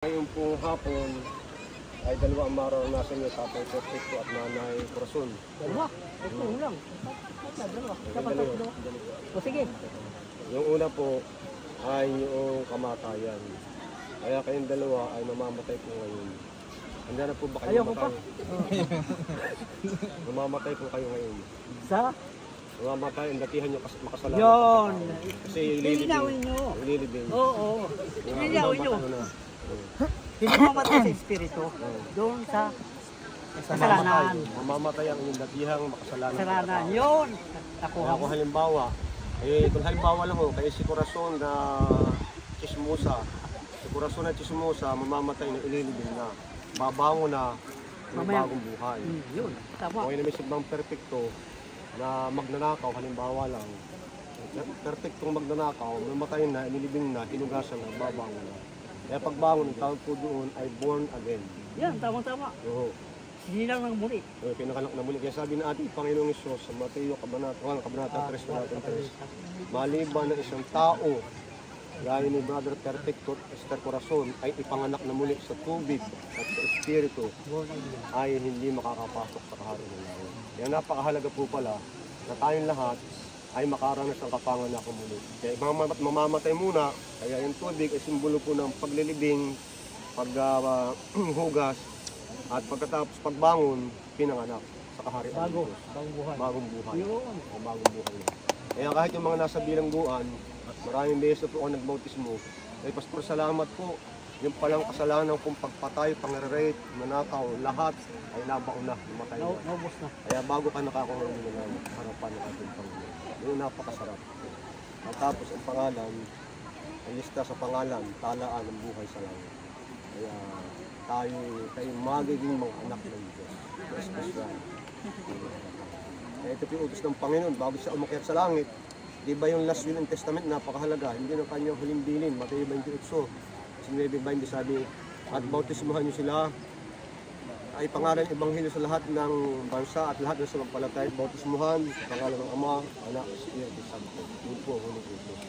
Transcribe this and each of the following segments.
Ngayon pong hapon ay dalawang maranasan niyo, Tatay Perfecto at Nanay Corazon. Dalawa? Ito lang. Dalawa. Dapat dalawa. O sige. Yung una po ay yung kamatayan. Kaya kayong dalawa ay mamamatay po ngayon. Handa na po ba kayo mamatay? Mamamatay po kayo ngayon. Sa? Mamamatay, ang datihan nyo makasalanan. Yun. Kasi Ilinawin nyo. ililibing. Oo. Ilinawin nyo. Hindi mamatay sa espiritu. Doon sa kasalanan. Mamamatay ang inyong datihang makasalanan. Kasalanan. Yun. Kaya kung halimbawa, kung halimbawa lang ho, kaya si Corazon na chismosa, mamamatay na ililibing na, babango na, may bagong buhay. Yun. Tama. Okay na may sigbang perfecto na magnanakaw, halimbawa lang, perfectong magnanakaw, mamatay na, ililibing na, hinugasan na, babango na. Kaya pagbangon, ang tawag po doon ay born again. Yan, tama-tama. Oo. Sinilang ng muli. Pinakanak na muli. Kaya sabi na ating Panginoong Isus sa Mateo Kabanata 3, maliban ng isang tao, gaya ni Brother Perfecto at Sister Corazon, ay ipanganak na muli sa tubig at sa Espiritu, ay hindi makakapasok sa kaharian ng langit. Kaya napakahalaga po pala na tayong lahat ay makaranas ng kapanganakan muli. Kaya mamamatay muna, kaya yung tubig ay simbolo po ng paglilibing, paghugas, at pagkatapos pagbangon, pinanganak sa kaharian ng Diyos. Bagong buhay. Bagong buhay. Yun. Bagong buhay na. Kaya kahit yung mga nasa bilangguan, maraming beses po ako nagbautismo, ay Pastor, salamat po. Yung palang kasalanan kung pagpatay, pang-rape, manakaw, lahat ay nabaon na, namatay na. Naubos na. Kaya bago ka nakakuha ng harapan ng ating Panginoon. Yung napakasarap. At tapos ang pangalan, ay lista sa pangalan, talaan ng buhay sa langit. Kaya tayo magiging mga anak ng Diyos. Espesyal. Kaya ito po yung utos ng Panginoon bago siya umakyat sa langit. Di ba yung last will and testament napakahalaga? Hindi ng kanyang huling bilin, Mateo 28. Kasi 9:20 sabi, at bautismuhan niyo sila, ay pangalan ng Ebanghelyo sa lahat ng bansa at lahat ng sumampalataya, bautismuhan sa pangalan ng Ama, Anak, Espiritu Santo. Yun po, huling utos.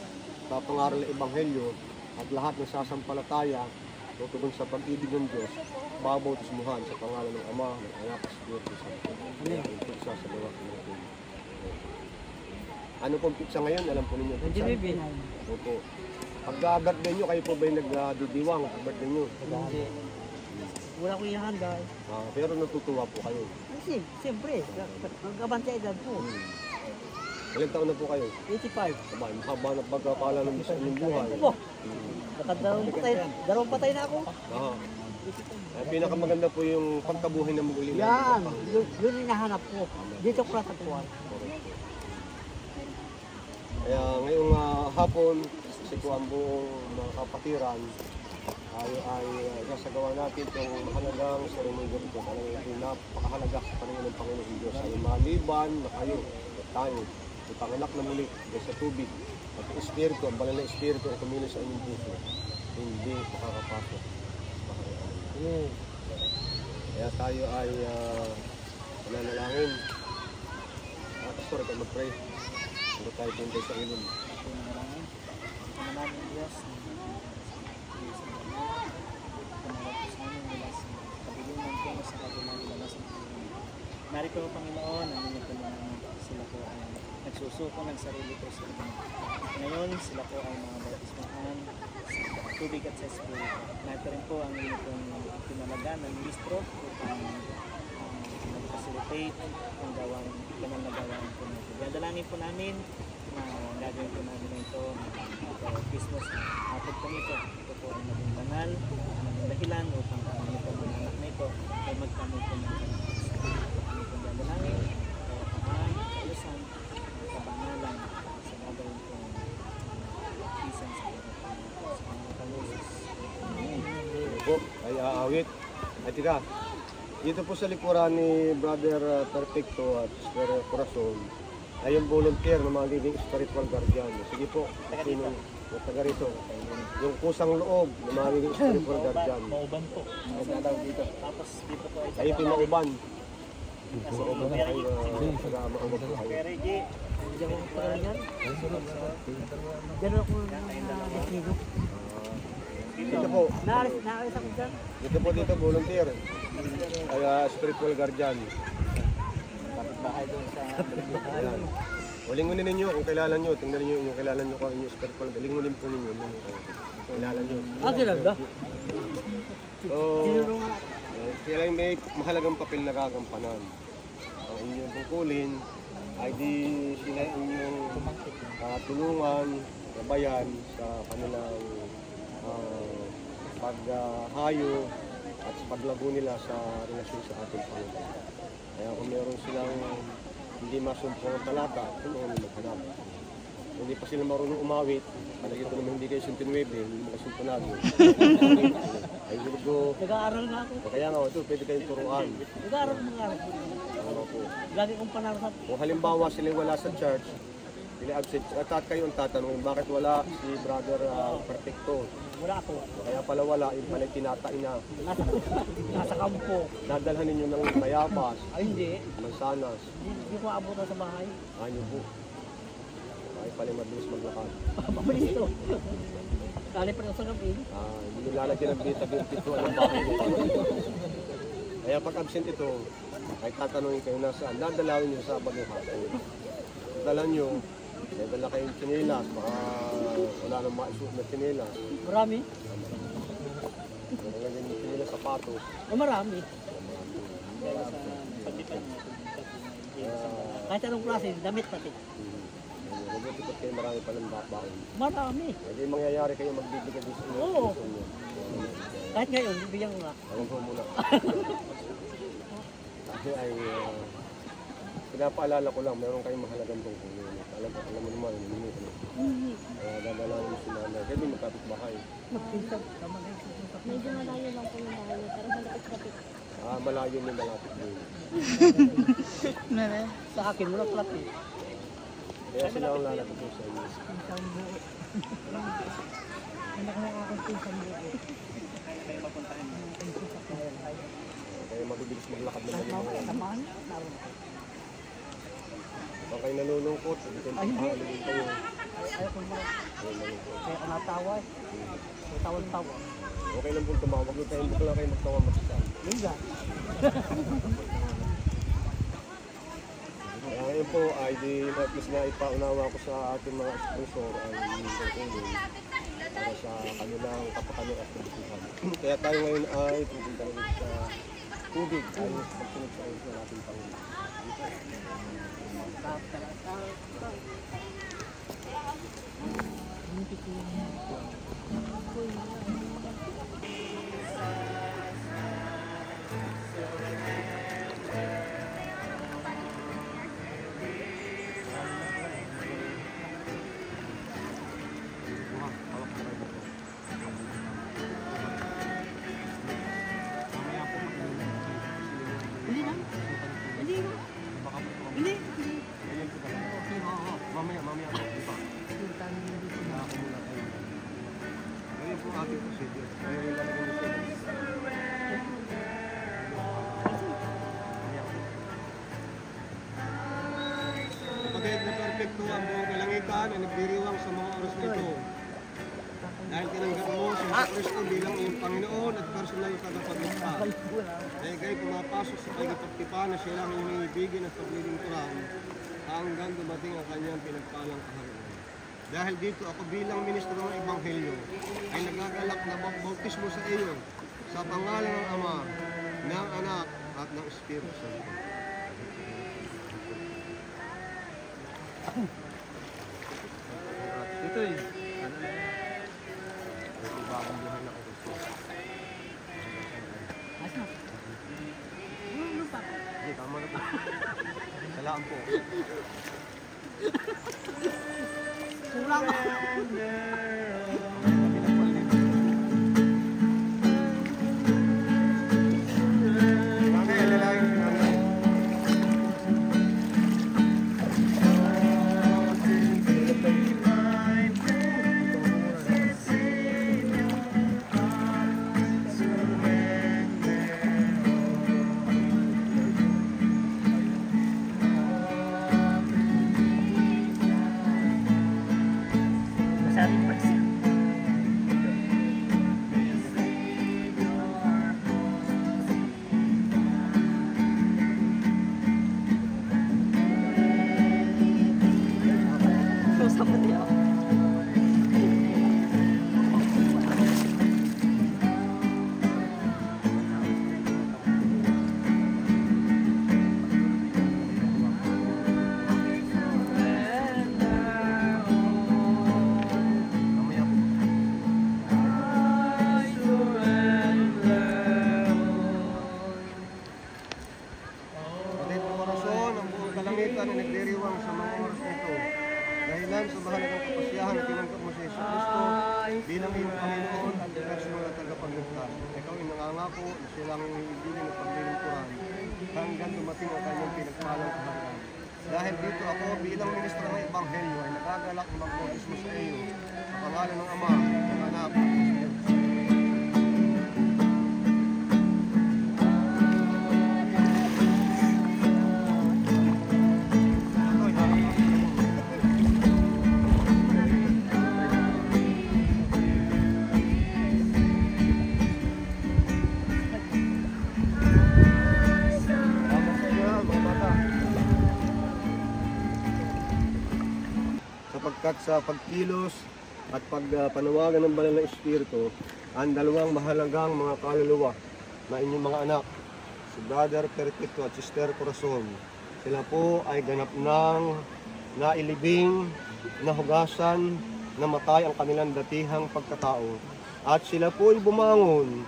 Sa pangalan ng Ebanghelyo at lahat ng sasampalataya, tutugon sa pag-ibig ng Diyos, babautismuhan sa pangalan ng Ama, ng Anak, Espiritu Santo. Yung pizza sa bawat natin. Ano pong pizza ngayon? Alam po ninyo. Hindi. Opo. Pag-birthday nyo, kayo po ba yung nagdidiwang? Birthday nyo? Hindi. Wala ko yung handa. Pero natutuwa po kayo. Kasi, siyempre, magkabantay edad po. Ilang taon na po kayo? 85. Abay, mahaba na pagkakala ng Diyos sa inyong buhay. Opo. Dalawang patay na ako. Pinakamaganda po yung pagkabuhay na muli. Yan, yun hinahanap ko. Dito ko natagpuan. Kaya ngayong hapon, kasi po ang buong mga kapatiran ay sasagawa natin itong mahalagang seremonya dito. Talagang napakahalaga sa paningin ng Panginoon Diyos. Ay maliban na kayo at tayo, ipanganak na muli sa tubig. At ang Espiritu, ang banal na Espiritu ang kumilos sa inyong puso, hindi makakapasok. Kaya tayo ay mananalangin. Pastor, ikaw mag-pray. Hindi tayo puntay sa ilong. Pangalaman ng Diyos, narito Panginoon, ang inyong tulungan, sila po ay nagsusuko ng sarili ko sa inyo. Ngayon, sila po ay mga bautismuhan sa tubig at sa Espiritu. Narito rin po ang inyong pinalagan ng ministro upang mag-facilitate ang gawain, ganun na gawain po natin. Dadalangin po namin na gagawin po namin ito Christmas hapon po nito. Ito po ay maging banal, maging dahilan upang kami po mga anak na ito ay magkamit po ng kami po dadalangin, kayataan, kaayusan, kabangalan sa gagawin po isang sa mga kalusos. Po, ay aawit. Ay tika, dito po sa likuran ni Brother Perfecto at Sister Corazon ay yung volunteer ng mga living spiritual guardian. Sige po, sino yung taga rito? Yung kusang loob ng mga living spiritual guardian. Mauban po. Dito. Tapos dito po ay Kayo pinauban. Mauban kayo taga-mauban po kayo. Kaya Reggie, Diyan ako pagalingan. Diyan ako na destino. Dito po. Naalis ako dyan. Dito, volunteer. Kaya spiritual guardian. Kapit-bahay doon sa Ayan. Lingunin ninyo kung kilala nyo. Tingnan ninyo yung kilala nyo kung yung spiritual. Lingunin po ninyo kung kilala nyo. Kilala? So, sila yung may mahalagang papel na gagampanan. Ang inyong tungkulin ay di sila inyong tulungan, gabayan sa kanilang paghayo at paglago nila sa relasyon sa ating Panginoon. Kaya kung meron silang hindi masumpong ang talata, tulungan nila maghanap. Hindi pa sila marunong umawit, palagi ito naman hindi kayo suntinuwebe, hindi mo kasuntunado. Ay gulo. Nag-aaral nga ako. Kaya nga ito, pwede kayong turuan. Nag-aaral mga Ano po. Lagi kong panarap. Kung halimbawa sila wala sa church, sila absent, at kayo ang tatanungin, bakit wala si Brother Perfecto? Wala ako. Kaya pala wala, yung pala tinatain na. Nasa kampo. Dadalhan ninyo ng mayapas, Ay hindi. mansanas. Hindi ko aabutan sa bahay. Ano po. Ay pala mabilis maglakad. Pabilis ito. Dali pa rin sa gabi. Hindi nyo lalagyan ng bita-bita ang bahay nyo. Kaya pag absent ito, ay tatanungin kayo nasaan. Dadalawin nyo sa bagong hapon. Dala nyo, may dala kayong tsinelas, baka wala nang maisuot na tsinelas. Marami. Nalagyan yung tsinelas, sapatos. Marami. Pero sa sabitan niya. Kahit anong klase, damit pati. Nagtipot kayo marami pa ng baon. Marami. Hindi mangyayari kayo magbibigay din sa inyo. Oo. Kahit ngayon, bibigyan ko nga. Alam ko muna. Kasi ay pinapaalala ko lang, meron kayong mahalagang tungkulin. Alam mo naman, hindi ko. Kaya dadalawin si nanay. Kaya di magkapit bahay. Magpinsan. Tama na yung Medyo malayo lang po yung bahay niya, pero malapit-lapit. Malayo yung malapit din. Sa akin, wala plat eh. Kaya sila ang lalapit po sa inyo. Pinsang buo. Anak na akong pinsang buo. Kayo mapuntahan niyo. Kaya mabibilis maglakad ng mga. Tamaan. Kung kayo nalulungkot, hindi kayo makakalagin kayo. Ayaw ko naman. Kayo nalulungkot. Kaya ako natawa eh. May tawan-tawa. Okay lang po tumawag. Huwag tayo lang kayo magtawa mag-isa. Yun nga. Kaya ngayon po ay di at least na ipaunawa ko sa ating mga sponsor ang tungkulin para sa kanilang kapakanan at kabutihan. Kaya tayo ngayon ay pupunta ulit sa tubig ay pagsunod sa ayos ng ating Panginoon. Mamaya po, di ba? Kaya ako muna tayo. Ngayon po ating procedure. Ngayon yung lalagyan mo siya. Kapagayad na perfecto ang buong kalangitan ay nagdiriwang sa mga oras na ito. Dahil tinanggap mo si Kristo bilang iyong Panginoon at personal na tagapagligtas. Dahil kayo pumapasok sa pagkapagtipan na siya lang iyong ibigin at paglilingkuran hanggang dumating ang kanyang pinagpalang kaharian. Dahil dito ako bilang ministro ng Ebanghelyo ay nagagalak na bautismo sa iyo sa pangalan ng Ama, ng Anak at ng Espiritu Santo. Ito eh. Ito bagong buhay na Kristo. Hindi, tama na po. Salaan po. pangako na silang ibigin at paglilingkuran hanggang dumating ang kanyang pinagpalang kaharian. Dahil dito ako bilang ministro ng Ebanghelyo ay nagagalak na magbautismo sa iyo sa pangalan ng Ama, ng Anak, at ng Espiritu Santo. Sapagkat sa pagkilos at pagpanawagan ng banal na Espiritu, ang dalawang mahalagang mga kaluluwa na inyong mga anak, si Brother Perpetuo at Sister Corazon, sila po ay ganap ng nailibing, nahugasan, namatay ang kanilang datihang pagkatao. At sila po ay bumangon,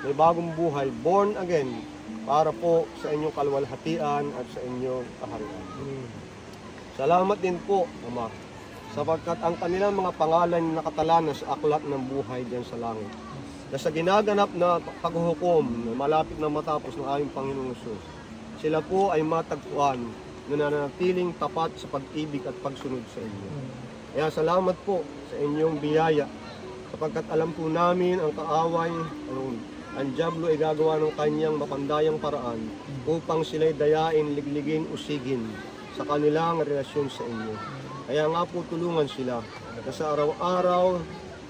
may bagong buhay, born again, para po sa inyong kaluwalhatian at sa inyong kaharian. Salamat din po, Ama, sapagkat ang kanilang mga pangalan nakatala sa aklat ng buhay diyan sa langit. Na sa ginaganap na paghuhukom na malapit na matapos ng aming Panginoong Hesus, sila po ay matagpuan na nananatiling tapat sa pag-ibig at pagsunod sa inyo. Kaya salamat po sa inyong biyaya, sapagkat alam po namin ang kaaway, ang diablo ay gagawa ng kanyang mapandayang paraan upang sila'y dayain, ligligin, usigin sa kanilang relasyon sa inyo. Kaya nga po tulungan sila na sa araw-araw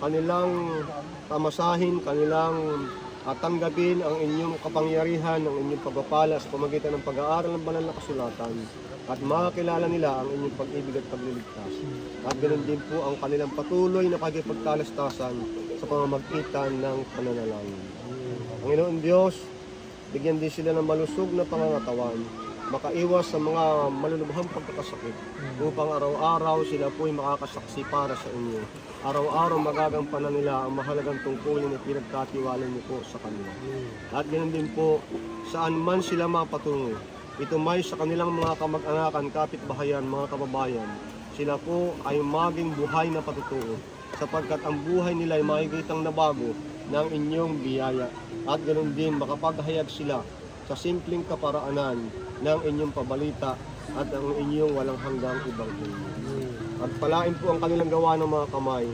kanilang tamasahin, kanilang tanggapin ang inyong kapangyarihan, ang inyong pagpapala sa pamagitan ng pag-aaral ng banal na kasulatan at makakilala nila ang inyong pag-ibig at pagliligtas. At ganoon din po ang kanilang patuloy na pagkipagkalastasan sa pamamagitan ng pananalangin. Panginoon Diyos, bigyan din sila ng malusog na pangangatawan, makaiwas sa mga malulubhang pagkakasakit upang araw-araw sila po'y makakasaksi para sa inyo. Araw-araw magagampanan nila ang mahalagang tungkulin na pinagkatiwala niyo po sa kanila. At ganoon din po, saan man sila mapatungo, ito may sa kanilang mga kamag-anakan, kapitbahayan, mga kababayan, sila po ay maging buhay na patutuo, sapagkat ang buhay nila ay makikitang nabago ng inyong biyaya. At ganoon din makapaghayag sila sa simpleng kaparaanan ng inyong pabalita at ang inyong walang hanggang ebanghelyo. At palain po ang kanilang gawa ng mga kamay,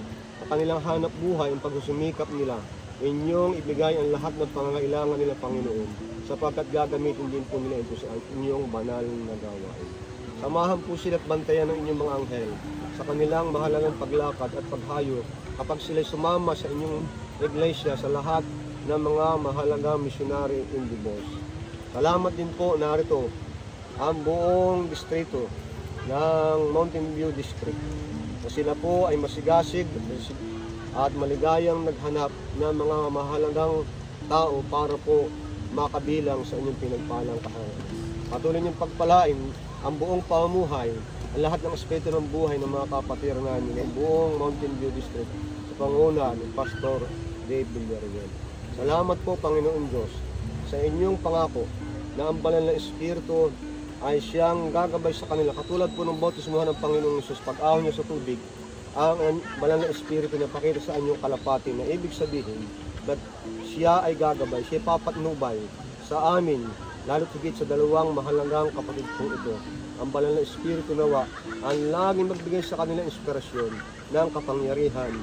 ang kanilang hanap buhay, ang pagsusumikap nila. Inyong ibigay ang lahat ng pangangailangan nila, Panginoon, sapagkat gagamitin din po nila ito sa inyong banal na gawain. Samahan po sila at bantayan ng inyong mga anghel sa kanilang mahalagang paglakad at paghayo kapag sila sumama sa inyong iglesia sa lahat ng mga mahalagang missionary in the boss. Salamat din po, narito ang buong distrito ng Mountain View District na sila po ay masigasig at maligayang naghanap ng mga mahalagang tao para po makabilang sa inyong pinagpalang kaharian. Patuloy niyong pagpalain ang buong pamumuhay, ang lahat ng aspeto ng buhay ng mga kapatiran namin ng buong Mountain View District sa panguna ni Pastor Dave Villarreal. Salamat po, Panginoon Diyos, sa inyong pangako na ang banal na Espiritu ay siyang gagabay sa kanila. Katulad po ng bautismuhan ng Panginoong Hesus, pag-ahon niya sa tubig, ang banal na Espiritu niya pakita sa inyong kalapati na ibig sabihin that siya ay gagabay, siya ay papatnubay sa amin, lalo't higit sa dalawang mahalagang kapatid po ito. Ang banal na Espiritu nawa ang laging magbigay sa kanilang inspirasyon ng kapangyarihan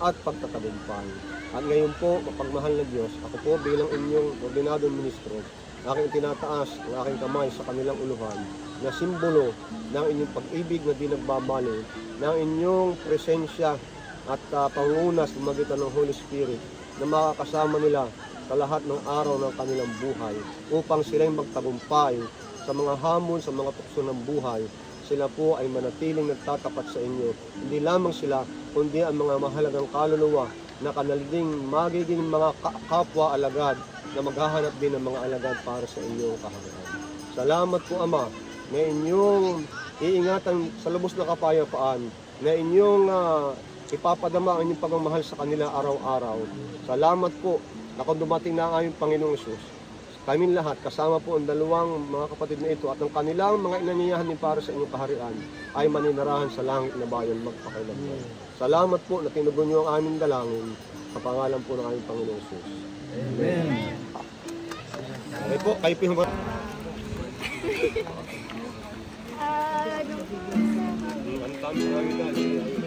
at pagtatagumpay. At ngayon po, mapagmahal na Diyos, ako po bilang inyong ordinadong ministro, aking tinataas ang aking kamay sa kanilang uluhan na simbolo ng inyong pag-ibig na di nagbabali, ng inyong presensya at pangunas sa magitan ng Holy Spirit na makakasama nila sa lahat ng araw ng kanilang buhay upang sila'y magtagumpay sa mga hamon, sa mga tukso ng buhay. Sila po ay manatiling nagtatapat sa inyo. Hindi lamang sila, kundi ang mga mahalagang kaluluwa na kanaliging magiging mga kapwa alagad na maghahanap din ng mga alagad para sa inyong kaharian. Salamat po, Ama, na inyong iingatan sa lubos na kapayapaan, na inyong ipapadama ang inyong pagmamahal sa kanila araw-araw. Salamat po na kung dumating na ang aming Panginoong Hesus, kaming lahat, kasama po ang dalawang mga kapatid na ito at ang kanilang mga inanyayahan din para sa inyong kaharian ay maninirahan sa langit na bayan magpakailanman. Salamat po na tinugon niyo ang aming dalangin sa pangalan po ng aming Panginoong Hesus. Amen. kayo po yung Ano po sa ang dami namin dahil.